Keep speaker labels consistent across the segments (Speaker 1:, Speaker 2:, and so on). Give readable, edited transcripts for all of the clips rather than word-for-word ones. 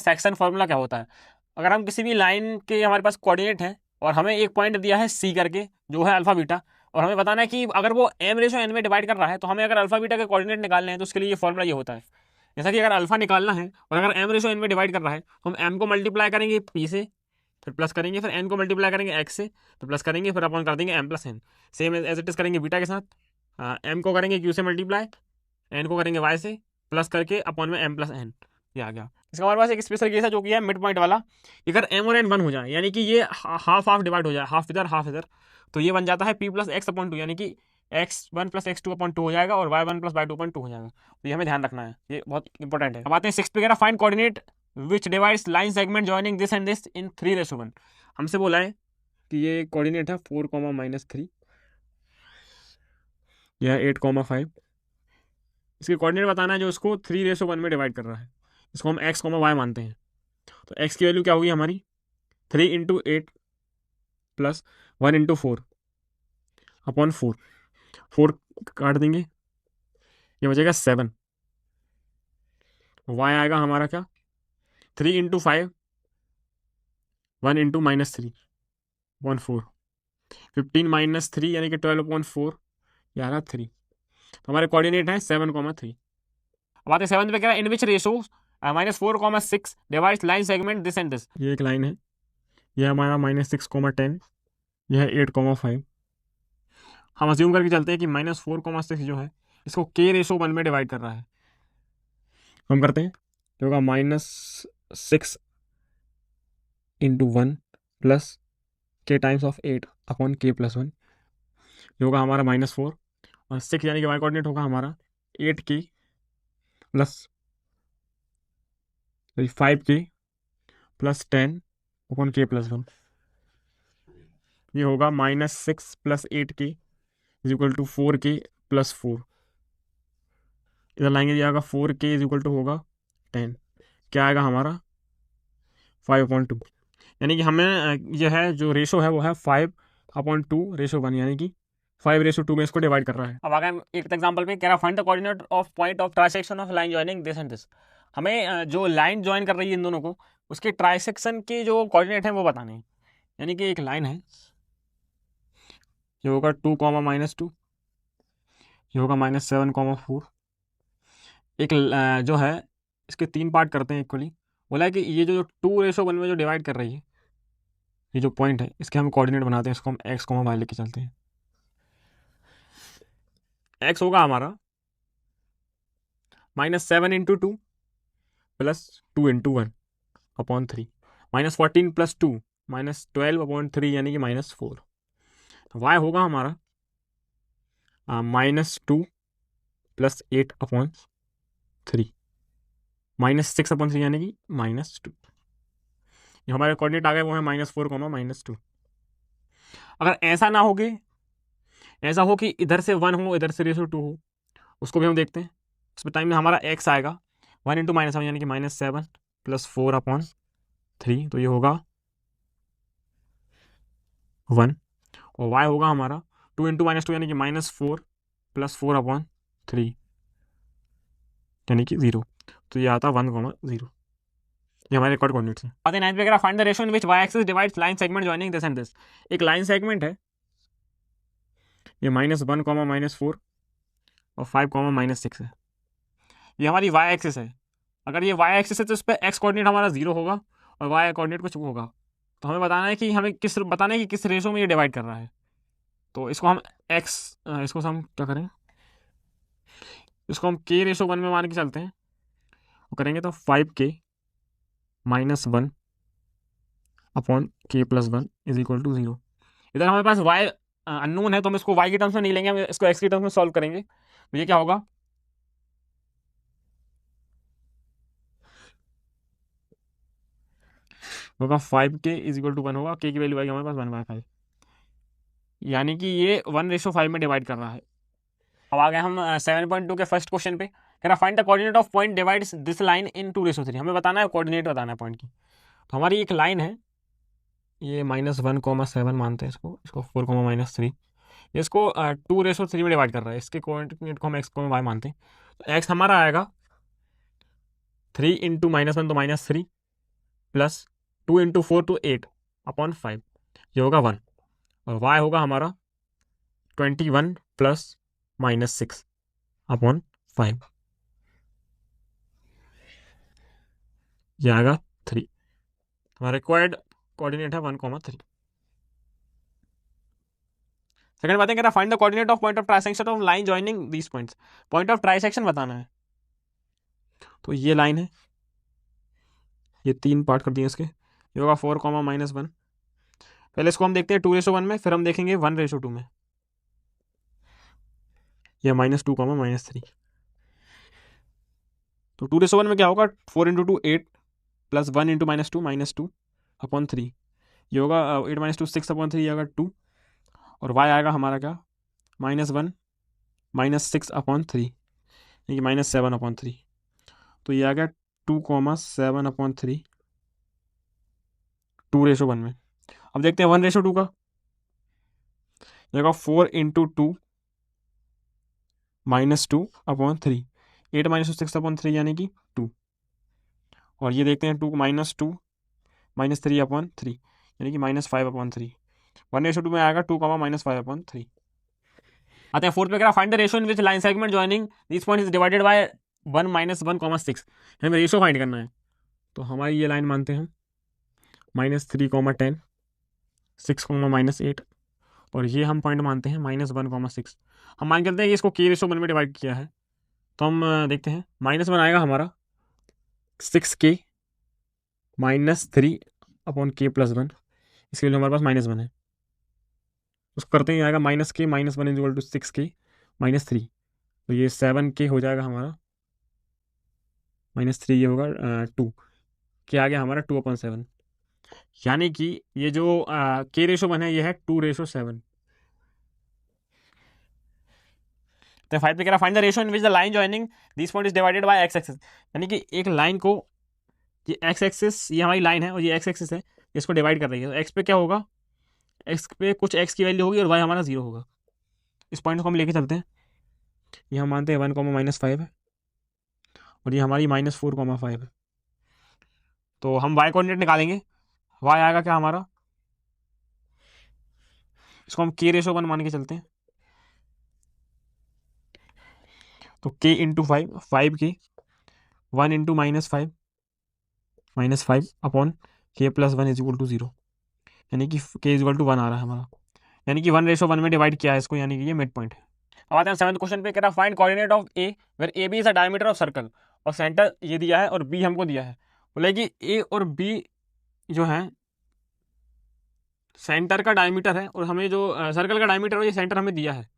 Speaker 1: Section formula क्या होता है, अगर हम किसी भी लाइन के हमारे पास कोऑर्डिनेट है और हमें एक पॉइंट दिया है सी करके जो है अल्फा बीटा, और हमें बताना है कि अगर वो m रेशो n में डिवाइड कर रहा है तो हमें अगर अल्फा बीटा के कोऑर्डिनेट निकालने हैं तो उसके लिए ये फॉर्मूला ये होता है। जैसा कि अगर अल्फा निकालना है और अगर m रेशो n में डिवाइड कर रहा है तो हम m को मल्टीप्लाई करेंगे p से, फिर प्लस करेंगे, फिर n को मल्टीप्लाई करेंगे x से, फिर प्लस करेंगे, फिर अपन कर देंगे m plus n। Same as it is करेंगे बीटा के साथ, m को करेंगे q से मल्टीप्लाई, n को करेंगे y से, प्लस करके अपॉन में m प्लस n। ये आ गया। इसका हमारे पास एक स्पेशल केस है जो कि है मिड पॉइंट वाला। अगर m और n 1 हो जाए यानी कि ये हाफ हाफ डिवाइड हो जाए, हाफ इधर, तो ये बन जाता है p plus x upon two, यानी कि x1 plus x2 upon two हो जाएगा और y1 plus y2 upon two हो जाएगा। तो ये हमें ध्यान रखना है, ये बहुत इंपॉर्टेंट है। अब आते हैं 6 पे, find coordinate which divides line segment joining this and this in 3:1। हमसे बोला है कि ये कोऑर्डिनेट है 4,-3, यह 8,5। इसके कोऑर्डिनेट बताना है जो इसको 3:1 में डिवाइड कर रहा है। इसको हम x, y मानते हैं। तो x की वैल्यू क्या होगी हमारी, 3 इंटू 8 प्लस 1 इंटू 4 अपॉन 4, 4 काट देंगे, ये बचेगा 7। y आएगा हमारा क्या, 3 इंटू 5, 1 इंटू -3 अपॉन 4, 15 -3 यानी कि 12/4, ये आ रहा 3। तो हमारे कोऑर्डिनेट है 7,3। अब आते हैं 7 पे, क्या in which ratio -4,6 divides line segment this and this. ये एक लाइन है, यह हमारा -6,10, यह है 8,5। हम अज्यूम करके चलते हैं कि -4,6 जो है इसको k/1 में डिवाइड कर रहा है। हम करते हैं तो होगा -6 into 1 plus k times of 8 upon k plus 1, ये होगा हमारा -4, और 6 यानी कि y कोऑर्डिनेट होगा हमारा 8k plus 5k plus 10 upon k plus 1, ये होगा -6 plus 8k is equal to 4k plus 4। इधर लाएंगे, ये आएगा 4k इज इक्वल टू होगा 10, क्या आएगा हमारा 5/2, यानी कि हमें यह है जो रेशो है वो है 5/2:1, यानी कि 5:2 में इसको डिवाइड कर रहा है। अब आगे हम एक एग्जांपल पे कह रहा है find the coordinate of point of transaction of line joining this and this. हमें जो लाइन ज्वाइन कर रही है इन दोनों को, उसके ट्रांसेक्शन के जो कोऑर्डिनेट हैं वो बताने हैं। यानी कि एक लाइन है, ये होगा 2, -2, ये होगा -7,4। एक जो है इसके 3 पार्ट करते हैं इक्वली। बोला है कि ये जो 2:1 में जो डिवाइड कर रही है, ये जो पॉइंट है इसके हम कोऑर्डिनेट बनाते हैं, इसको हम x, y लेके चलते हैं। x होगा हमारा -7 into 2 plus 2 into 1 upon 3, -14 plus 2 -12/3 यानी कि -4। y होगा हमारा -2 प्लस 8/3, -6/3 यानी कि -2। ये हमारे कोऑर्डिनेट आ गए, वो है -4, -2। अगर ऐसा ना हो गए, ऐसा हो कि इधर से 1 हो इधर से रेशो 2 हो, उसको भी हम देखते हैं। इसमें टाइम में हमारा x आएगा 1 इंटू -7 यानी कि -7 प्लस 4/3, तो ये होगा 1। और y होगा हमारा 2 इंटू -2 यानी कि -4 प्लस 4/3 यानी कि 0। तो ये आता 1,0। ये हमारे रिकॉर्ड कोऑर्डिनेट्स हैं। आते 9 पे, find the ratio in which y axis divides line segment joining this and this. एक लाइन सेगमेंट है, ये -1, -4 और 5, -6 है। ये हमारी y एक्सिस है। अगर ये y एक्सिस है तो इस पर x कोऑर्डिनेट हमारा 0 होगा और y कोऑर्डिनेट कुछ होगा। तो हमें बताना है कि किस रेशो में ये डिवाइड कर रहा है। तो इसको हम इसको हम क्या करें, इसको हम k/1 में मान के चलते हैं। वो करेंगे तो 5k -1 upon k plus 1 is equal to 0। इधर हमारे पास y अननोन है तो हम इसको y की टर्म्स में नहीं लेंगे, हम इसको x की टर्म्स में सॉल्व करेंगे। तो ये क्या होगा, होगा 5k इज इक्वल टू 1 होगा, k की वैल्यू आएगी हमारे पास 1/5, यानी कि ये 1:5 में डिवाइड कर रहा है। अब आ गए हम 7.2 के फर्स्ट क्वेश्चन पे, कह रहा find the coordinate of point divides this line in 2:3। हमें बताना है कोऑर्डिनेट बताना है पॉइंट की। तो हमारी एक लाइन है, ये -1,7 मानते हैं इसको 4, -3, इसको 2:3 में डिवाइड कर रहा है। इसके कोऑर्डिनेट को हम x, y मानते हैं। तो x हमारा आएगा 3 इंटू -1 तो -3 प्लस 2 × 4 तो 8/5, ये होगा 1, और y होगा हमारा 21 प्लस -6/5, ये आएगा 3। हमारा रिक्वायर्ड कोऑर्डिनेट है 1,3। सेकंड बात है कह रहा find the coordinate of point of trisection of line joining these points. Point of trisection बताना है। तो ये लाइन है, ये 3 पार्ट कर दिए इसके, ये होगा 4, -1। पहले इसको हम देखते हैं 2:1 में, फिर हम देखेंगे 1:2 में। ये -2, -3। तो 2:1 में क्या होगा, 4 × 2 8 प्लस 1 × -2 2/3, ये होगा 8 - 2 6/3, ये आएगा 2, और y आएगा हमारा क्या, -1 -6/3, यानी कि -7/3। तो ये आ गया 2,7/3 2:1 में। अब देखते हैं 1:2 का, जगह 4 × 2 -2/3, 8 - 2 6/3 यानी कि 2, और ये देखते हैं 2 -2 -3/3 यानी कि -5/3। 1:2 में आएगा 2, -5/3। आते हैं फोर्थ पे, कह find the ratio in which line segment joining this point is divided by 1 -1, 6। हमें रेशियो फाइंड करना है। तो हमारी ये लाइन मानते हैं -3, 10, 6, -8, और ये हम पॉइंट मानते हैं -1, 6। हम मान करते हैं कि इसको k/1 में डिवाइड किया है। तो हम देखते हैं -1 आएगा हमारा 6k -3/k + 1, इसके लिए हमारे पास -1 है। उसको करते ही आएगा -k -1 = 6k -3, तो ये 7k हो जाएगा हमारा, -3 ये होगा 2, क्या आ गया हमारा 2/7, यानी कि ये जो k/1 है ये है 2:7। तो 5 पे कह रहा find the ratio in which the line joining this point is divided by x axis, यानी कि एक लाइन को, ये x एक्सिस, ये हमारी लाइन है और ये x एक्सिस है, इसको डिवाइड कर रही है। तो x पे क्या होगा, x पे कुछ x की वैल्यू होगी और y हमारा 0 होगा। इस पॉइंट को हम लेके चलते हैं। ये हम मानते हैं 1, -5 है, और ये हमारी -4, 5 है। तो हम y कोऑर्डिनेट निकालेंगे। y आएगा क्या हमारा, इसको हम k/1 मान के चलते हैं। तो k × 5, 5k, 1 × -5 -5/k + 1 = 0, यानी कि k = 1 आ रहा है हमारा, यानी कि 1:1 में डिवाइड किया है इसको, यानी कि ये मिड पॉइंट है। अब आते हैं 7th क्वेश्चन पे, कह रहा find coordinate of A where A B is a diameter of circle, और सेंटर ये दिया है और बी हमको दिया है। बोले कि ए और बी जो है सेंटर का डायमीटर है, और हमें जो सर्कल का डायमीटर है ये सेंटर हमें दिया है।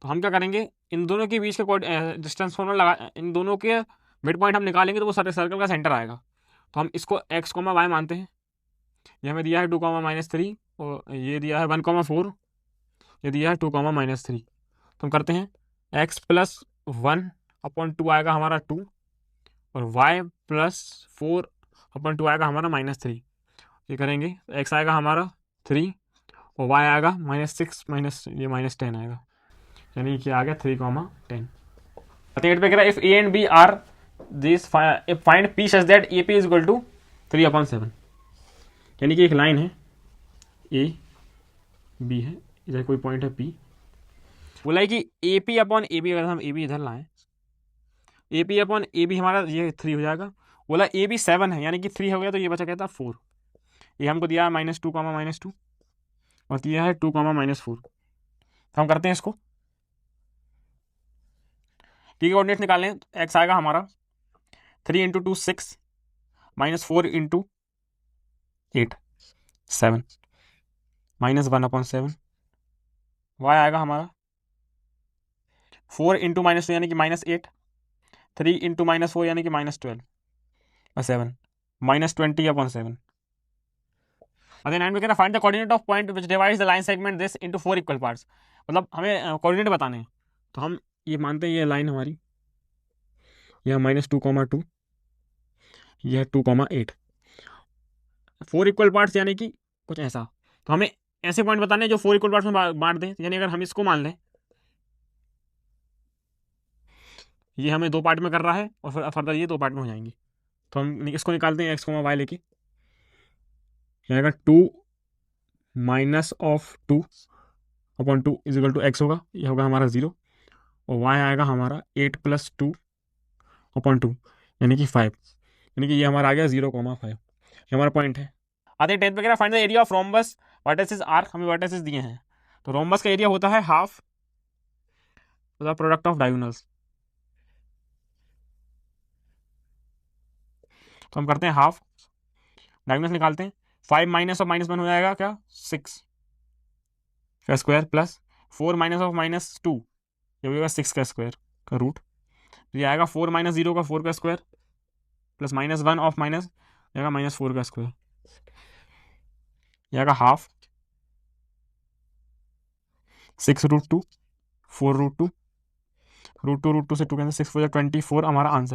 Speaker 1: तो हम क्या करेंगे, इन दोनों के बीच के डिस्टेंस फॉर्मूला लगा, इन दोनों के मिड पॉइंट हम निकालेंगे तो वो सर्कल का सेंटर आएगा। तो हम इसको x, y मानते हैं। ये हमें दिया है 2, -3, और ये दिया है 1, 4, ये दिया है 2, -3। तो हम करते हैं x + 1/2 आएगा हमारा 2, और y + 4/2 आएगा हमारा -3। ये करेंगे तो x आएगा हमारा 3, और y आएगा -6 ये -10 आएगा, यानी कि आ गया 3, 10। पे कह रहा है if a and b are this find p such that ap is equal to 3/7, यानी कि एक लाइन है a b है, इधर कोई पॉइंट है p, बोला है कि AP/AB, अगर हम AB इधर लाएं, AP/AB हमारा ये 3 हो जाएगा। बोला AB 7 है, यानी कि 3 हो गया, तो ये बचा कहता 4। ये हमको दिया है -2, -2, और दिया है 2, -4। तो हम करते हैं इसको, p के कोऑर्डिनेट निकाल लें। x आएगा हमारा 3 × 2 6 -4 × 8 7 -1/7। y आएगा हमारा 4 × -2 यानी कि -8, 3 × -4 यानी कि -12/7 -20/7। अगर 9 में कहना find the coordinate of point which divides the line segment this into 4 equal parts, मतलब हमें कोऑर्डिनेट बताने हैं। तो हम ये मानते हैं ये लाइन हमारी, यह -2, 2, यह 2, 8, 4 इक्वल पार्ट्स यानी कि कुछ ऐसा। तो हमें ऐसे पॉइंट बताने हैं जो 4 इक्वल पार्ट्स में बांट दें, यानी अगर हम इसको मान लें, ये हमें 2 पार्ट में कर रहा है और फिर फर्दर ये 2 पार्ट में हो जाएंगे। तो हम इसको निकालते हैं x, y लेके। क्या आएगा 2 minus of 2/2 is equal to x होगा, ये होगा हमारा 0, और वाई आएगा हमारा 8 + 2/2 यानी कि 5, यानी कि ये हमारा आ गया 0,5, ये हमारा पॉइंट है। आते हैं 10th वगैरह, find the area of rhombus vertices are, हमें वर्टिसेस दिए हैं, तो रोम्बस का एरिया होता है half the product of diagonals, तो हम करते हैं हाफ, डायगोनल्स निकालते हैं, 5 माइनस ऑफ -1 हो जाएगा क्या 6 का स्क्वायर प्लस 4 माइनस ऑफ -2 ये हो जाएगा 6 का स्क्वायर का रूट, तो ये आएगा 4 - 0 का 4 का स्क्वायर प्लस -1 ऑफ माइनस आएगा -4 का स्क्वायर, ये आएगा हाफ 6√2 4√2 √2 से 2 कैंसिल 6 4 24 हमारा आंसर।